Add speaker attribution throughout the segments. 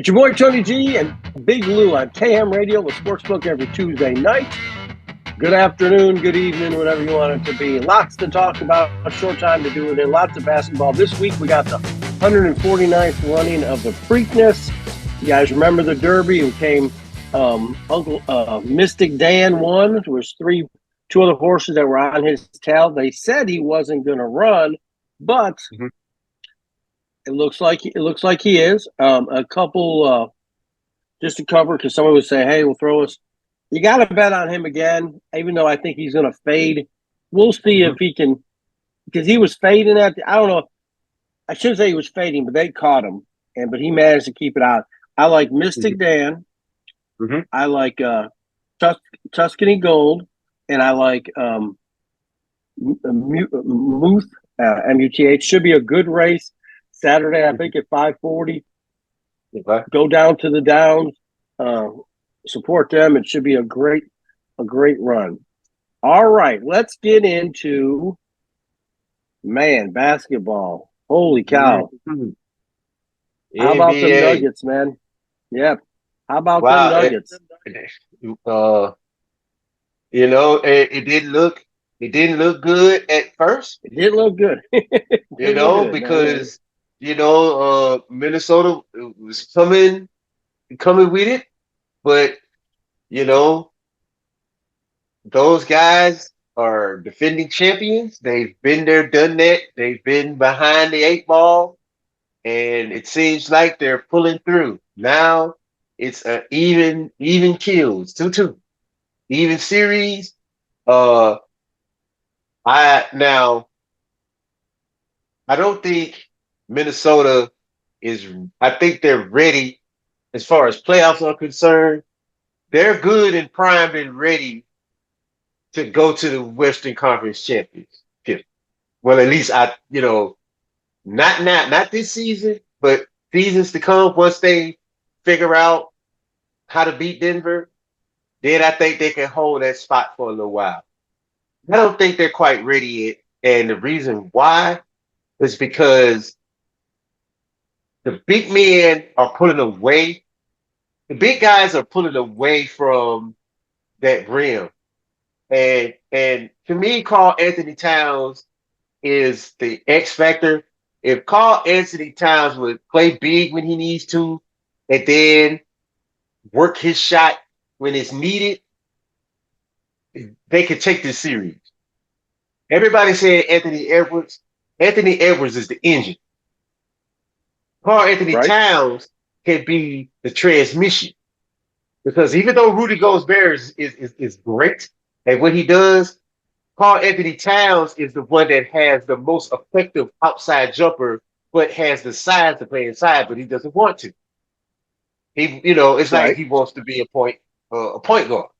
Speaker 1: It's your boy Tony G and Big Lou on KM Radio, the Sportsbook, every Tuesday night. Good afternoon, good evening, whatever you want it to be. Lots to talk about, a short time to do it in, lots of basketball. This week we got the 149th running of the Preakness. You guys remember the Derby? Who came, Mystic Dan won. There was two other horses that were on his tail. They said he wasn't going to run, but it looks like he is. A couple just to cover, because somebody would say, "Hey, we'll throw us." You got to bet on him again, even though I think he's going to fade. We'll see if he can, because he was fading at. I don't know. I shouldn't say he was fading, but they caught him, but he managed to keep it out. I like Mystic Dan. I like Tuscany Gold, and I like Muth, MUTH. Should be a good race Saturday. I think at 5:40. Go down to the Downs. Support them. It should be a great run. All right, let's get into basketball. Holy cow! How about the Nuggets, man? Yeah. How about the Nuggets?
Speaker 2: It didn't look good at first.
Speaker 1: It didn't look good.
Speaker 2: Because Minnesota was coming with it, but those guys are defending champions. They've been there, done that. They've been behind the 8 ball, and it seems like they're pulling through. Now it's an even kills, 2-2, even series. I don't think Minnesota is. I think they're ready as far as playoffs are concerned. They're good and primed and ready to go to the Western Conference Championship. Well, at least not this season, but seasons to come. Once they figure out how to beat Denver, then I think they can hold that spot for a little while. I don't think they're quite ready yet, and the reason why is because the big men are pulling away. The big guys are pulling away from that rim. And to me, Karl Anthony Towns is the X factor. If Karl Anthony Towns would play big when he needs to, and then work his shot when it's needed, they could take this series. Everybody said Anthony Edwards. Anthony Edwards is the engine. Karl Anthony Towns can be the transmission. Because even though Rudy Gobert is great at what he does, Karl Anthony Towns is the one that has the most effective outside jumper, but has the size to play inside, but he doesn't want to. It's like he wants to be a point guard.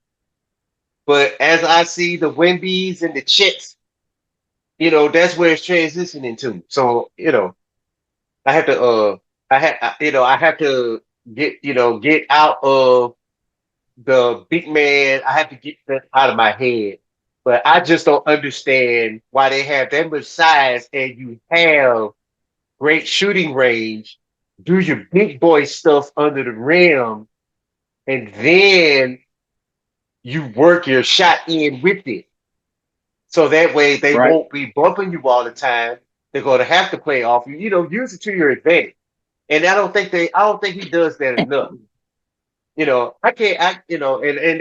Speaker 2: But as I see the Wembys and the Chets, that's where it's transitioning to. So, I have to get out of the big man. I have to get that out of my head. But I just don't understand why they have that much size and you have great shooting range, do your big boy stuff under the rim, and then you work your shot in with it. So that way they won't be bumping you all the time. They're going to have to play off you. Use it to your advantage. And I don't think he does that enough. And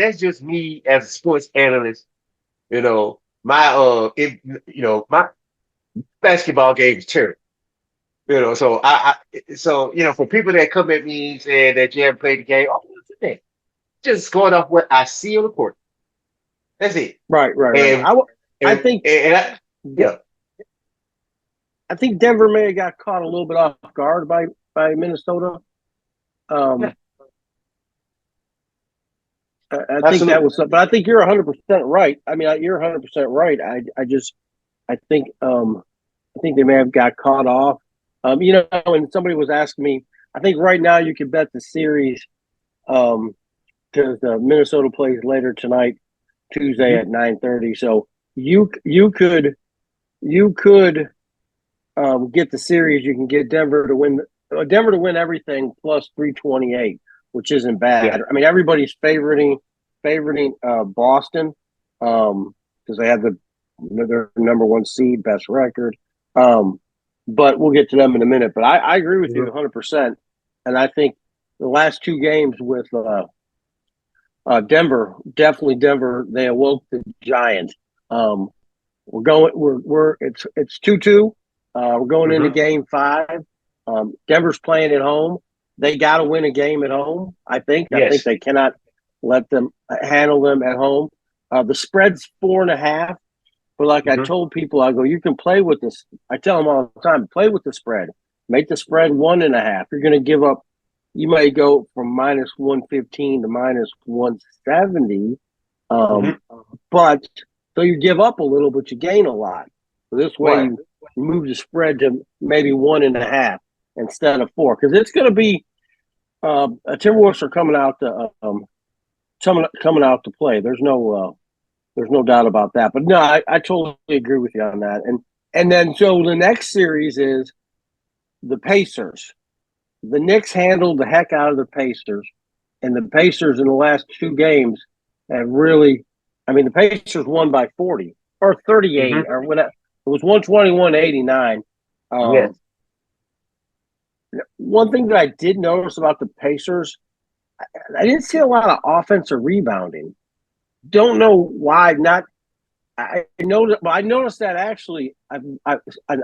Speaker 2: that's just me as a sports analyst. My basketball game is terrible. For people that come at me saying that you haven't played the game, just going off what I see on the court. That's it.
Speaker 1: Right. I think Denver may have got caught a little bit off guard by Minnesota. I think that was, but I think you're 100% right. I mean, you're 100% right. I think they may have got caught off. And somebody was asking me, I think right now you can bet the series because Minnesota plays later tonight, Tuesday at 9:30. So you could get the series. You can get Denver to win Denver to win everything plus 328, which isn't bad.
Speaker 2: Yeah.
Speaker 1: I mean, everybody's favoriting Boston because they have their number one seed, best record. But we'll get to them in a minute. But I agree with you 100%. And I think the last two games with Denver, definitely Denver, they awoke the giant. It's 2-2. We're going into game 5. Denver's playing at home. They got to win a game at home. I think
Speaker 2: Yes.
Speaker 1: they cannot let them handle them at home. The spread's 4.5. But like I told people, I go, you can play with this. I tell them all the time, play with the spread. Make the spread 1.5. You're going to give up. You may go from minus 115 to minus 170. But so you give up a little, but you gain a lot. So this way you move the spread to maybe 1.5 instead of 4. Because it's going to be Timberwolves are coming out to play. There's no doubt about that. But no, I totally agree with you on that. And then so the next series is the Pacers. The Knicks handled the heck out of the Pacers, and the Pacers in the last 2 games have really. I mean, the Pacers won by 40 or 38 or whatever. It was 121-89.
Speaker 2: Yes.
Speaker 1: One thing that I did notice about the Pacers, I didn't see a lot of offensive rebounding. Don't know why. I noticed that actually, in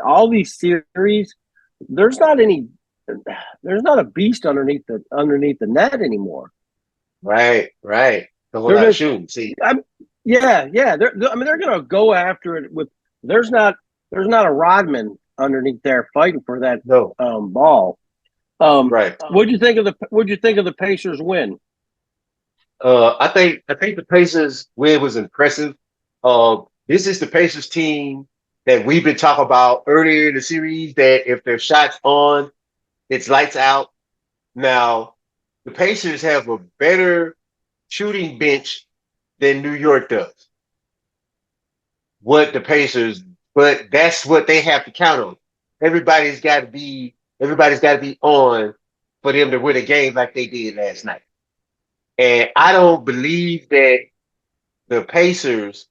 Speaker 1: all these series, there's not a beast underneath the net anymore.
Speaker 2: Right. The whole lot of shooting. See.
Speaker 1: Yeah. They're going to go after it with. There's not a Rodman underneath there fighting for that ball.
Speaker 2: Right.
Speaker 1: What'd you think of the Pacers win?
Speaker 2: I think the Pacers win was impressive. This is the Pacers team that we've been talking about earlier in the series. That if their shots on, it's lights out. Now, the Pacers have a better shooting bench than New York does. But that's what they have to count on. Everybody's got to be on for them to win a game like they did last night. And I don't believe that the Pacers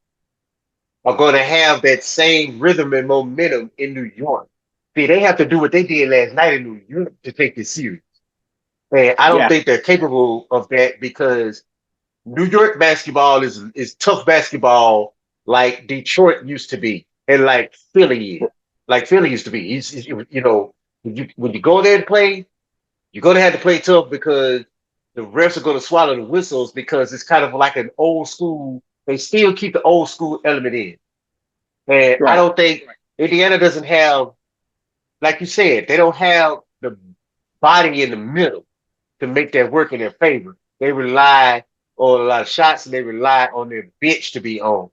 Speaker 2: are going to have that same rhythm and momentum in New York. See, they have to do what they did last night in New York to take this series. And I don't think they're capable of that because New York basketball is tough basketball like Detroit used to be and like Philly is. Like Philly used to be. When you go there to play, you're going to have to play tough because the refs are going to swallow the whistles because it's kind of like an old school. They still keep the old school element in. And I don't think Indiana doesn't have, like you said, they don't have the body in the middle to make that work in their favor. They rely on a lot of shots and they rely on their bench to be on.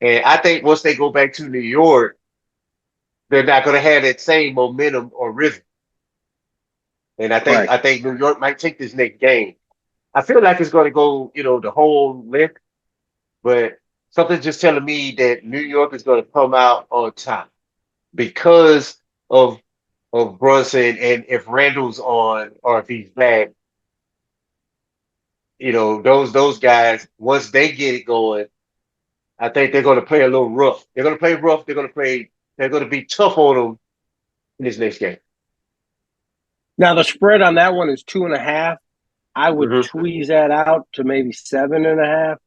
Speaker 2: And I think once they go back to New York, they're not going to have that same momentum or rhythm. And I think New York might take this next game. I feel like it's going to go, the whole length, but something's just telling me that New York is going to come out on top because of Brunson and if Randall's on or if he's back. Those guys, once they get it going, I think they're going to play a little rough. They're going to play rough. They're going to be tough on them in this next game.
Speaker 1: Now the spread on that one is 2.5. I would tweeze that out to maybe 7.5.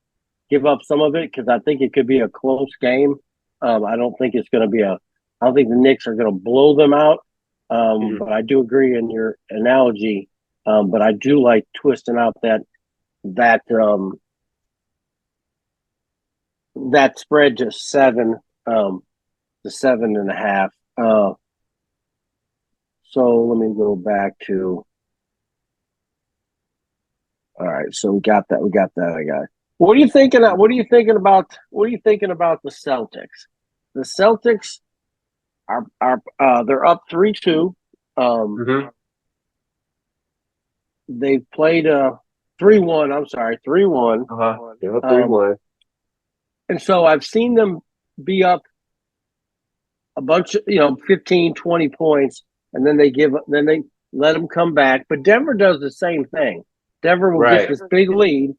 Speaker 1: Give up some of it because I think it could be a close game. I don't think it's going to be I don't think the Knicks are going to blow them out. But I do agree in your analogy. But I do like twisting out that spread to 7 to 7.5. So let me go back to. All right, so we got that. I got it. What are you thinking? What are you thinking about the Celtics? The Celtics are they're up 3-2. They've played 3-1. I'm sorry, 3-1.
Speaker 2: They're up 3-1.
Speaker 1: And so I've seen them be up a bunch of 15, 20 points, and then they give up. Then let them come back. But Denver does the same thing. Denver will get
Speaker 2: Right.
Speaker 1: this big lead,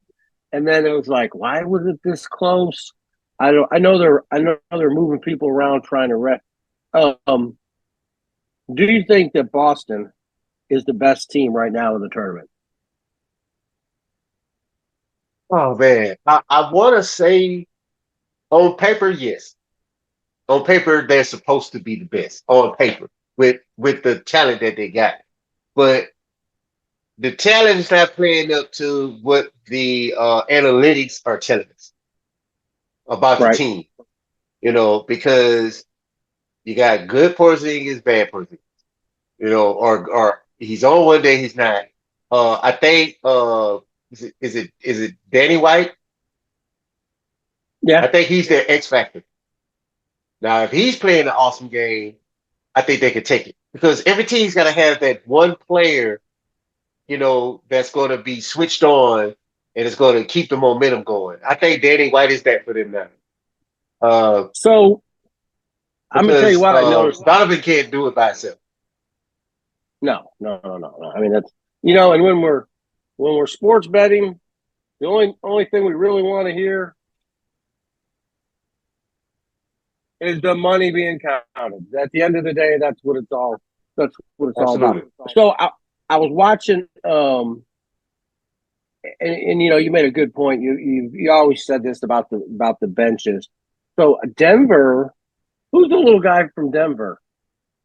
Speaker 1: and then it was like, why was it this close? I know they're moving people around trying to rest. Do you think that Boston is the best team right now in the tournament?
Speaker 2: Oh man, I want to say on paper, yes. On paper, they're supposed to be the best on paper with the talent that they got. But the talent is not playing up to what the analytics are telling us about the
Speaker 1: Right.
Speaker 2: team. Because you got good Porzingis, bad Porzingis. Or he's on one day, he's not. I think is it Danny White?
Speaker 1: Yeah.
Speaker 2: I think he's their X factor. Now, if he's playing an awesome game, I think they could take it because every team's got to have that one player, that's going to be switched on and it's going to keep the momentum going. I think Danny White is that for them now.
Speaker 1: So I'm gonna tell you
Speaker 2: Because
Speaker 1: what I noticed.
Speaker 2: Donovan can't do it by himself.
Speaker 1: No. I mean that's and when we're sports betting, the only thing we really want to hear is the money being counted. At the end of the day, that's what it's all. That's what it's all about.
Speaker 2: Absolutely.
Speaker 1: So I was watching, and you made a good point. You always said this about the benches. So Denver, who's the little guy from Denver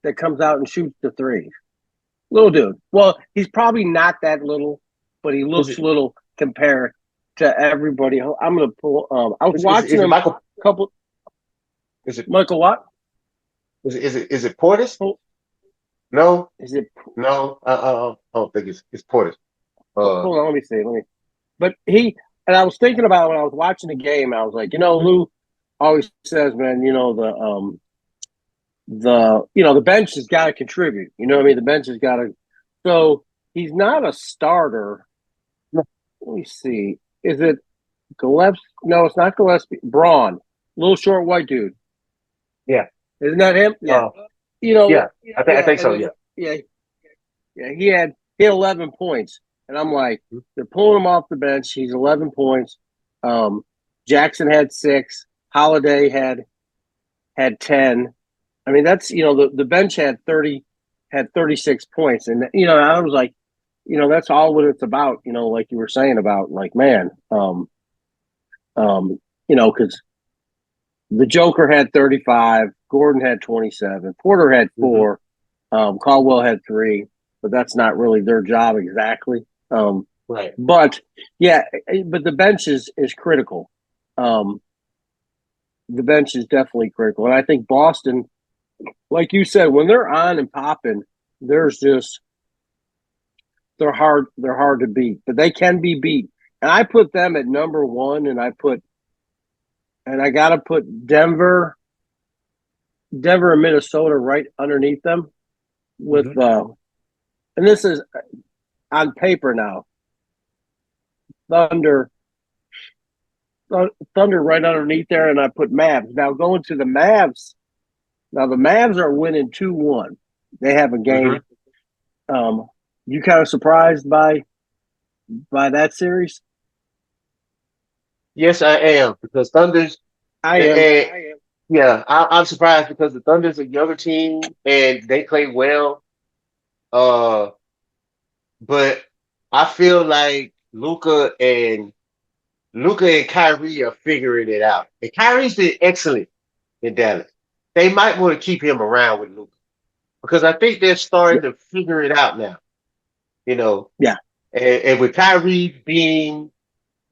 Speaker 1: that comes out and shoots the three? Little dude. Well, he's probably not that little, but he looks little compared to everybody. I'm gonna pull. I was watching
Speaker 2: is it
Speaker 1: him
Speaker 2: Michael?
Speaker 1: a couple.
Speaker 2: Is it
Speaker 1: Michael, what?
Speaker 2: is it Portis?
Speaker 1: Oh,
Speaker 2: No,
Speaker 1: is it?
Speaker 2: no. I don't think it's Portis.
Speaker 1: Hold on, let me see. But I was thinking about it when I was watching the game. I was like, Lou always says, man, the bench has got to contribute. You know what I mean? The bench has got to. So he's not a starter. Let me see. Is it Gillespie? No, it's not Gillespie. Braun, little short white dude.
Speaker 2: Yeah.
Speaker 1: Isn't that him? Yeah.
Speaker 2: Yeah. I think so. Yeah.
Speaker 1: Yeah. Yeah. He had 11 points, and I'm like, they're pulling him off the bench. He's 11 points. Jackson had 6. Holiday had 10. I mean, that's the bench had 36 points, and I was like, that's all what it's about. Like you were saying about like, man, because the Joker had 35, Gordon had 27, Porter had 4, Caldwell had 3, but that's not really their job exactly.
Speaker 2: Right.
Speaker 1: But yeah, but the bench is critical. The bench is definitely critical, and I think Boston, like you said, when they're on and popping, there's just they're hard to beat, but they can be beat. And I put them at number 1, and I got to put Denver and Minnesota right underneath them with and this is on paper now. Thunder right underneath there, and I put Mavs. Now going to the Mavs. Now the Mavs are winning 2-1. They have a game. You kind of surprised by that series?
Speaker 2: Yes, I am because Thunder's.
Speaker 1: I am.
Speaker 2: Yeah, I'm surprised because the Thunder's a younger team and they play well. Uh, but I feel like Luca and Kyrie are figuring it out. And Kyrie's been excellent in Dallas. They might want to keep him around with Luca because I think they're starting to figure it out now.
Speaker 1: Yeah.
Speaker 2: And with Kyrie being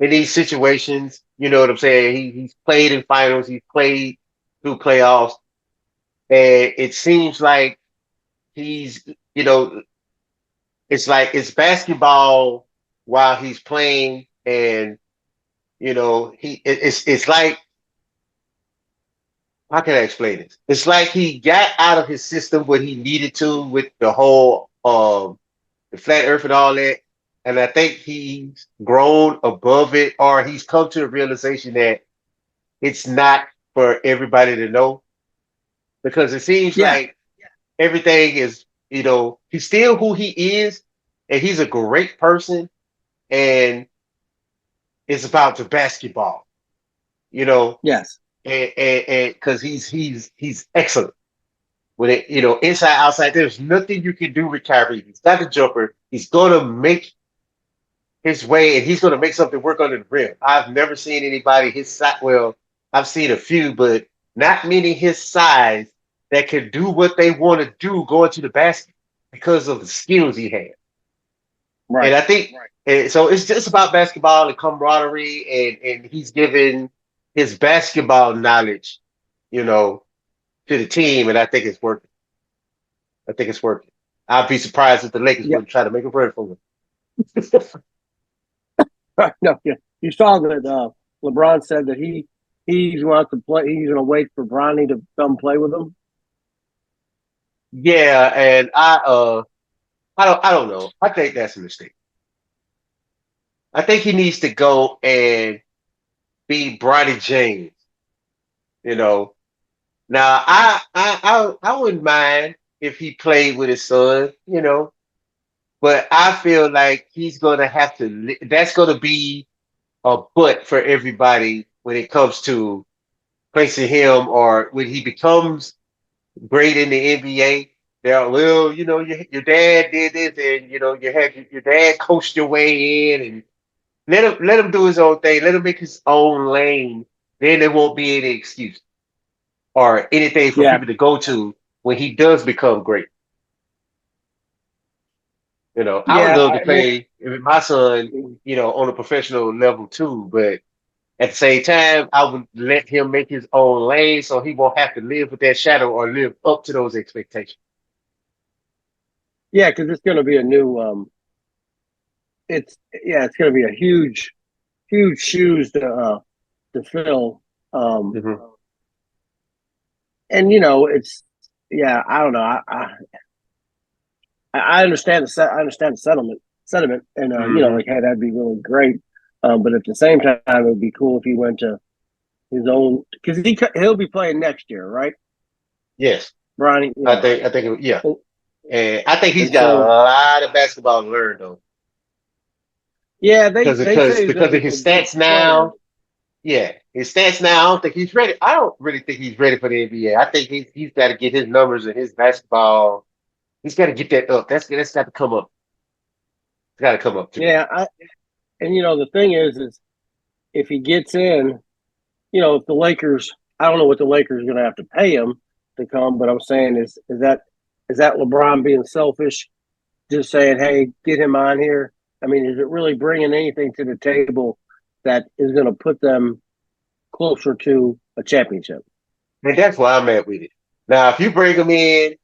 Speaker 2: in these situations, you know what I'm saying? He's played in finals, he's played through playoffs, and it seems like he's, it's like it's basketball while he's playing, and it's like, how can I explain this? It's like he got out of his system what he needed to with the whole the flat earth and all that. And I think he's grown above it, or he's come to a realization that it's not for everybody to know. Because it seems like everything is he's still who he is, and he's a great person, and it's about the basketball, you know,
Speaker 1: Yes.
Speaker 2: and because he's excellent with it, inside outside. There's nothing you can do with Kyrie. He's got the jumper. He's gonna make his way, and he's gonna make something work under the rim. I've never seen anybody his size. Well, I've seen a few, but not many his size that can do what they want to do going to the basket because of the skills he has. And
Speaker 1: Right.
Speaker 2: I think and so. It's just about basketball and camaraderie, and he's given his basketball knowledge, you know, to the team, and I think it's working. I think it's working. I'd be surprised if the Lakers
Speaker 1: Yeah.
Speaker 2: wouldn't try to make a run for him.
Speaker 1: No. Yeah. You saw that LeBron said that he's wants to play. He's going to wait for Bronny to come play with him.
Speaker 2: Yeah, and I don't know. I think that's a mistake. I think he needs to go and be Bronny James. You know. Now I wouldn't mind if he played with his son. But I feel like he's gonna have to. That's gonna be a but for everybody when it comes to placing him, or when he becomes great in the NBA. They're, well, your dad did this, and you had your dad coached your way in, and let him do his own thing. Let him make his own lane. Then there won't be any excuse or anything for
Speaker 1: Yeah.
Speaker 2: people to go to when he does become great. I would
Speaker 1: Yeah.
Speaker 2: love to play with my son, on a professional level too, but at the same time, I would let him make his own lane so he won't have to live with that shadow or live up to those expectations.
Speaker 1: Yeah. Because it's going to be a new. It's going to be a huge shoes to fill. Um,
Speaker 2: Hmm.
Speaker 1: and it's I don't know. I understand I understand the sentiment, and
Speaker 2: Hmm.
Speaker 1: like, hey, that'd be really great. But at the same time, it would be cool if he went to his own, because he'll be playing next year, right,
Speaker 2: Yes,
Speaker 1: Bronny?
Speaker 2: I
Speaker 1: Yeah.
Speaker 2: think I think yeah,
Speaker 1: And,
Speaker 2: and I think he's
Speaker 1: and
Speaker 2: got a
Speaker 1: so
Speaker 2: lot of basketball to learn though,
Speaker 1: yeah,
Speaker 2: because
Speaker 1: they say he's going
Speaker 2: because
Speaker 1: to
Speaker 2: of
Speaker 1: be a
Speaker 2: his
Speaker 1: good
Speaker 2: stats
Speaker 1: player.
Speaker 2: now. Yeah, his stats now. I don't think he's ready. I don't really think he's ready for the NBA. I think he's got to get his numbers and his basketball. He's got to get that up. That's got to come up. It's got to come up too.
Speaker 1: Yeah, and the thing is if he gets in, if the Lakers, I don't know what the Lakers are going to have to pay him to come, but I'm saying is that LeBron being selfish, just saying, hey, get him on here? I mean, is it really bringing anything to the table that is going to put them closer to a championship?
Speaker 2: And that's why I'm at with it. Now, if you bring him in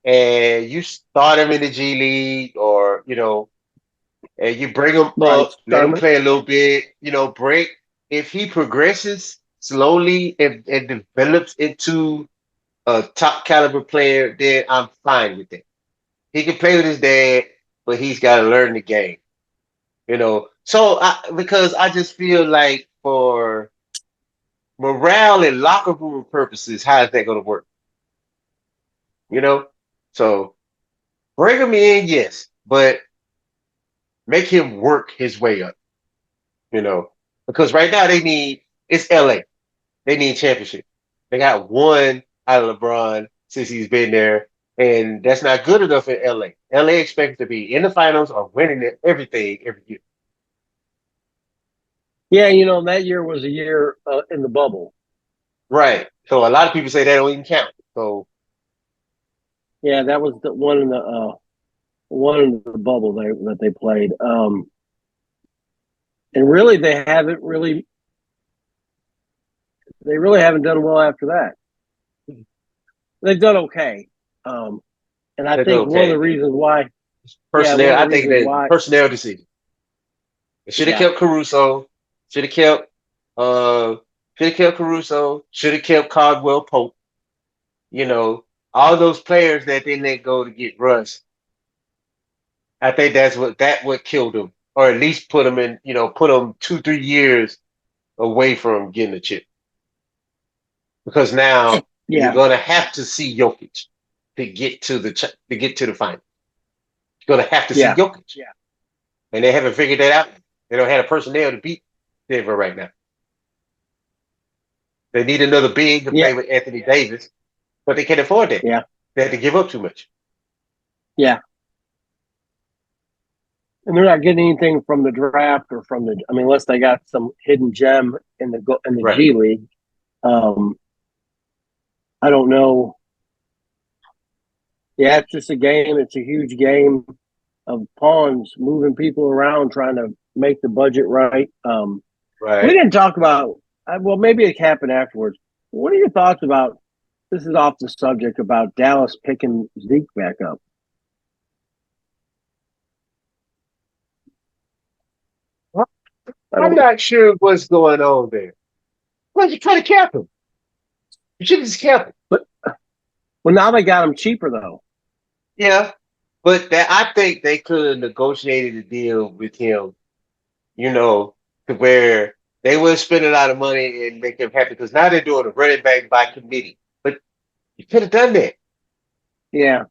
Speaker 2: and you start him in the G League, or and you bring him
Speaker 1: Right.
Speaker 2: up, let him
Speaker 1: Starman.
Speaker 2: play a little bit, break. If he progresses slowly and develops into a top caliber player, then I'm fine with it. He can play with his dad, but he's got to learn the game. So because I just feel like for morale and locker room purposes, how is that going to work? You know, so bring him in, yes, but make him work his way up. Because right now it's LA. They need championship. They got one out of LeBron since he's been there, and that's not good enough in LA. LA expects to be in the finals or winning everything every year.
Speaker 1: Yeah, that year was a year in the bubble.
Speaker 2: Right. So a lot of people say that don't even count. So
Speaker 1: Yeah, that was the one in the bubble that they played. And really, they really haven't done well after that. They've done okay. Um, and I
Speaker 2: they do
Speaker 1: think one of the
Speaker 2: okay.
Speaker 1: reasons why, yeah, one
Speaker 2: Personnel,
Speaker 1: of the
Speaker 2: I think
Speaker 1: reasons
Speaker 2: that
Speaker 1: why,
Speaker 2: personnel decision. They should have
Speaker 1: yeah,
Speaker 2: kept Caruso. Should have kept uh should have kept Caruso. Should have kept Caldwell Pope. You know, all those players that they let go to get Russ. I think that what killed him, or at least put him in. Put him 2-3 years away from getting a chip. Because now you're
Speaker 1: yeah,
Speaker 2: gonna have to see Jokic. to get to the final. You're gonna have to see
Speaker 1: Yeah.
Speaker 2: Jokic. Yeah. And they haven't figured that out. They don't have the personnel to beat Denver right now. They need another big to
Speaker 1: Yeah.
Speaker 2: play with Anthony Davis, but they can't afford that.
Speaker 1: Yeah.
Speaker 2: They had to give up too much.
Speaker 1: Yeah. And they're not getting anything from the draft or from the. I mean, unless they got some hidden gem in the
Speaker 2: Right.
Speaker 1: G League. I don't know. Yeah, it's just a game. It's a huge game of pawns moving people around, trying to make the budget right. We
Speaker 2: Right.
Speaker 1: didn't talk about. Well, maybe it happened afterwards. What are your thoughts about? This is off the subject about Dallas picking Zeke back up.
Speaker 2: I'm not sure what's going on there. Well, you try to cap him. You should have just kept him.
Speaker 1: But well, now they got him cheaper though.
Speaker 2: Yeah. But I think they could have negotiated a deal with him, to where they would spend a lot of money and make him happy because now they're doing a running back by committee. But you could have done that.
Speaker 1: Yeah,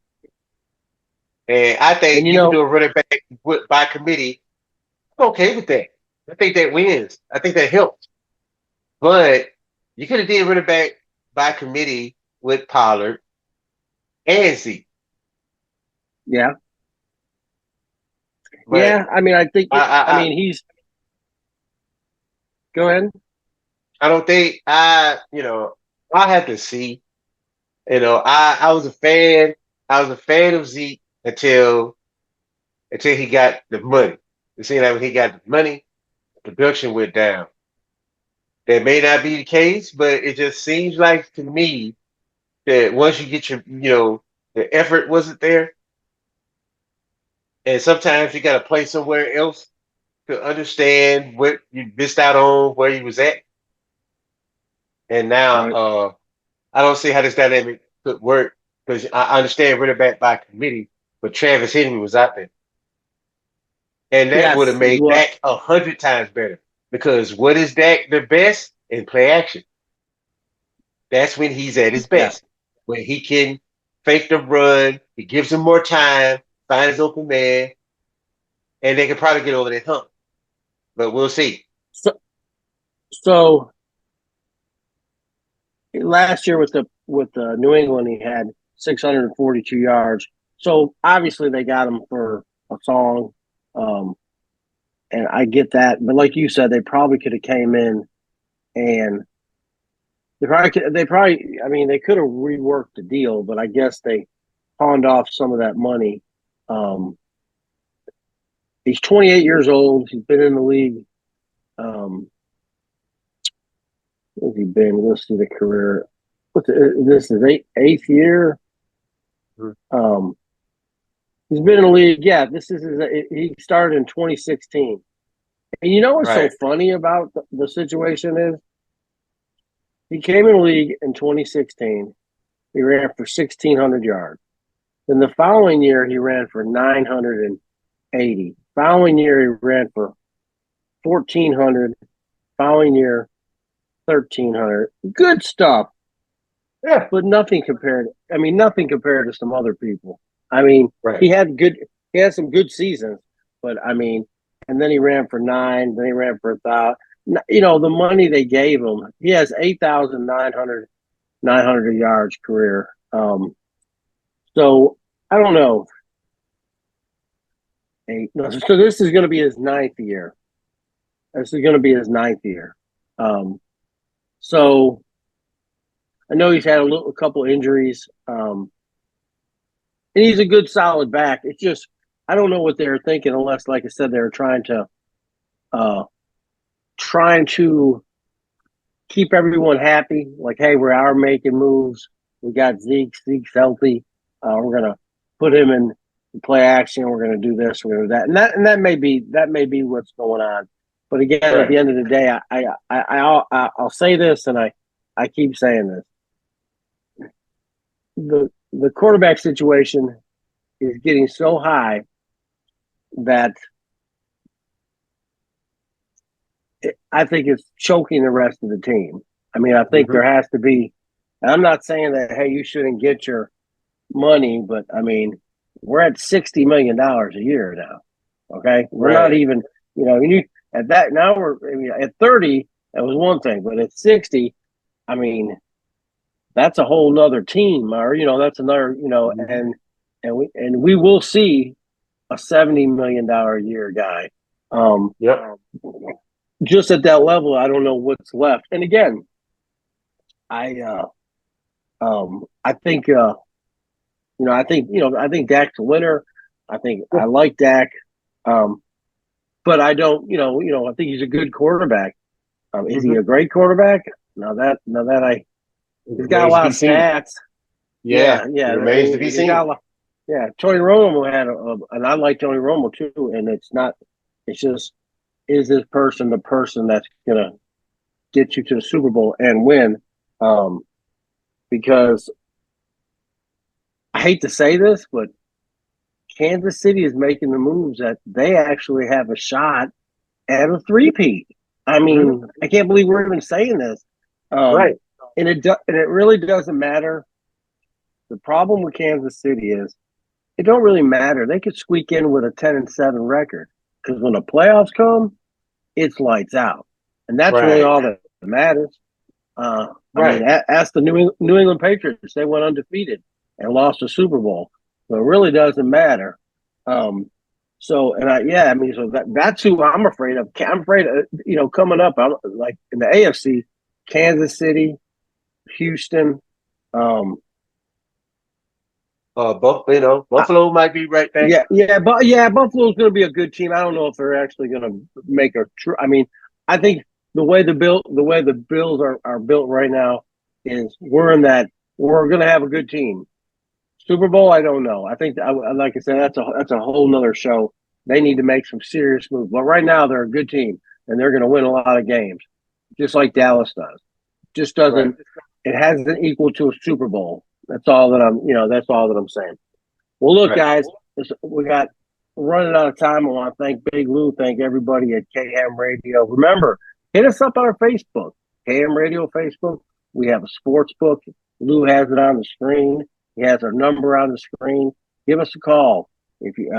Speaker 2: And I
Speaker 1: and
Speaker 2: think you can do a running back by committee. I'm okay with that. I think that wins. I think that helps. But you could have did running back by committee with Pollard and Zeke.
Speaker 1: yeah,
Speaker 2: But
Speaker 1: yeah. I mean, I think. I
Speaker 2: I,
Speaker 1: mean, he's. Go ahead.
Speaker 2: I don't think I have to see. I was a fan. I was a fan of Zeke until he got the money. It seemed like when he got the money, production went down. That may not be the case, but it just seems like to me that once you get the effort wasn't there, and sometimes you got to play somewhere else to understand what you missed out on where you was at. And now,
Speaker 1: Right.
Speaker 2: I don't see how this dynamic could work because I understand running back by committee, but Travis Henry was out there. And that would
Speaker 1: Yes.
Speaker 2: have made
Speaker 1: Well.
Speaker 2: Dak 100 times better. Because what is Dak the best in play action? That's when he's at his
Speaker 1: Yeah.
Speaker 2: best. When he can fake the run, he gives him more time, find his open man, and they can probably get over that hump. But we'll see.
Speaker 1: So last year with the New England, he had 642 yards. So obviously they got him for a song, and I get that. But like you said, they probably could have came in and they probably. I mean, they could have reworked the deal, but I guess they pawned off some of that money. Um, he's 28 years old. He's been in the league. What has he been? Let's see the career. This is eighth year. Um, he's been in the league. Yeah, he started in 2016. And you know what's so
Speaker 2: Right.
Speaker 1: funny about the situation is he came in the league in 2016. He ran for 1,600 yards. Then the following year, he ran for 980. Following year, he ran for 1,400. Following year, 1,300. Good stuff.
Speaker 2: Yeah.
Speaker 1: But nothing compared. I mean, nothing compared to some other people. I mean,
Speaker 2: Right.
Speaker 1: he had some good seasons, but I mean, and then he ran for 9. Then he ran for 1,000. The money they gave him. He has 8,900 yards career. So I don't know. So this is going to be his 9th year. This is going to be his 9th year. So I know he's had a couple injuries. And he's a good, solid back. It's just I don't know what they were thinking, unless, like I said, they were trying to keep everyone happy. Like, hey, we are making moves. We got Zeke. Zeke's healthy. We're gonna put him in play action. We're gonna do this. We're gonna do that. And that may be what's going on. But again, at the end of the day, I'll say this, and I keep saying this. The quarterback situation is getting so high that I think it's choking the rest of the team. I mean, I think there has to be. And I'm not saying that, hey, you shouldn't get your money, but I mean, we're at $60 million a year now. Okay, we're not even, at that now at 30. That was one thing, but at 60, I mean, that's a whole nother team, or that's another, and we will see a $70 million a year guy.
Speaker 2: Yep.
Speaker 1: Just at that level, I don't know what's left. And again, I think I think Dak's a winner. I like Dak, but I don't. I think he's a good quarterback. Is he a great quarterback? Now that he's got a lot of stats.
Speaker 2: Yeah,
Speaker 1: yeah.
Speaker 2: It remains to be seen.
Speaker 1: Tony Romo had and I like Tony Romo too. And it's not. It's just, is this person the person that's gonna get you to the Super Bowl and win? Because I hate to say this, but Kansas City is making the moves that they actually have a shot at a three-peat. I mean, I can't believe we're even saying this.
Speaker 2: Right.
Speaker 1: And it really doesn't matter. The problem with Kansas City is it don't really matter. They could squeak in with a 10-7 record, because when the playoffs come, it's lights out, and that's really all that matters. I mean, ask the New England Patriots. They went undefeated and lost the Super Bowl, so it really doesn't matter. So that's who I'm afraid of. I'm afraid of, coming up. I'm like in the AFC, Kansas City, Houston.
Speaker 2: Buffalo might be right there.
Speaker 1: Buffalo's going to be a good team. I don't know if they're actually going to make a true. I mean, I think the way the Bills are built right now is we're going to have a good team. Super Bowl, I don't know. I think, like I said, that's a whole nother show. They need to make some serious moves. But right now, they're a good team, and they're going to win a lot of games, just like Dallas does. Just doesn't. It hasn't equal to a Super Bowl. That's all that I'm saying. Well, look, guys, we got running out of time. I want to thank Big Lou, thank everybody at KM Radio. Remember, hit us up on our Facebook, KM Radio Facebook. We have a sports book. Lou has it on the screen. He has our number on the screen. Give us a call. If you,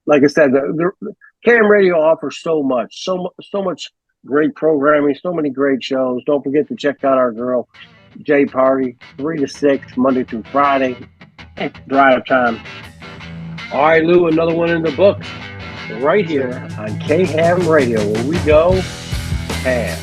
Speaker 1: like I said, the KM Radio offers so much great programming, so many great shows. Don't forget to check out our girl Jay Party, 3 to 6, Monday through Friday. Drive time. All right, Lou, another one in the books. Right here on KM Radio, where we go ham.